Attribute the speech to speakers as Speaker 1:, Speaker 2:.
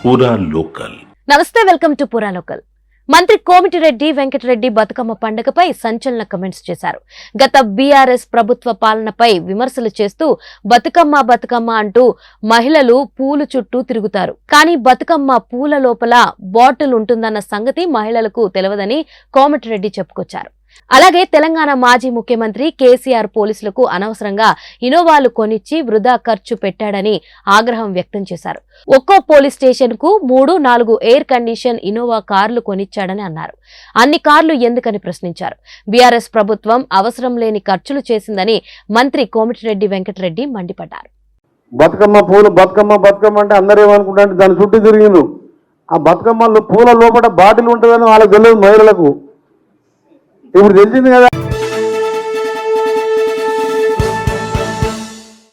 Speaker 1: పూరా లోకల్.
Speaker 2: నమస్తే, welcome to పూరా లోకల్. మంత్రి కోమటిరెడ్డి వెంకటరెడ్డి బతుకమ్మ పండుగపై సంచలన కమెంట్స్ చేశారు. గత బీఆర్ఎస్ ప్రభుత్వ పాలనపై విమర్శలు చేస్తూ బతుకమ్మ బతుకమ్మ అంటూ మహిళలు పూలు చుట్టూ తిరుగుతారు. కానీ బతుకమ్మ పూల లోపల బాటిల్ ఉంటుందన్న సంగతి మహిళలకు తెలియదని కోమటిరెడ్డి చెప్పుకొచ్చారు. అలాగే తెలంగాణ మాజీ ముఖ్యమంత్రి కేసీఆర్ పోలీసులకు అనవసరంగా ఇనోవాలు కొనిచ్చి వృధా ఖర్చు పెట్టాడని ఆగ్రహం వ్యక్తం చేశారు. ఒక్కో పోలీస్ స్టేషన్ కు 3-4 ఎయిర్ కండిషన్ ఇనోవా కార్లు కొనిచ్చాడని అన్నారు. అన్ని కార్లు ఎందుకని ప్రశ్నించారు. బీఆర్ఎస్ ప్రభుత్వం అవసరం లేని ఖర్చులు చేసిందని మంత్రి కోమటిరెడ్డి వెంకటరెడ్డి మండిపడ్డారు.
Speaker 3: బతుకమ్మ పూలు బతుకమ్మ బతుకమ్మ అంటే అందరూ ఏమనుకుంటారు, దాని చుట్టూ తిరిగిండు. ఆ బతుకమ్మ పూల లోపల బాటిల్ ఉంటుందని వాళ్ళకి తెలియదు మహిళలకు. ఇప్పుడు తెలిసింది కదా.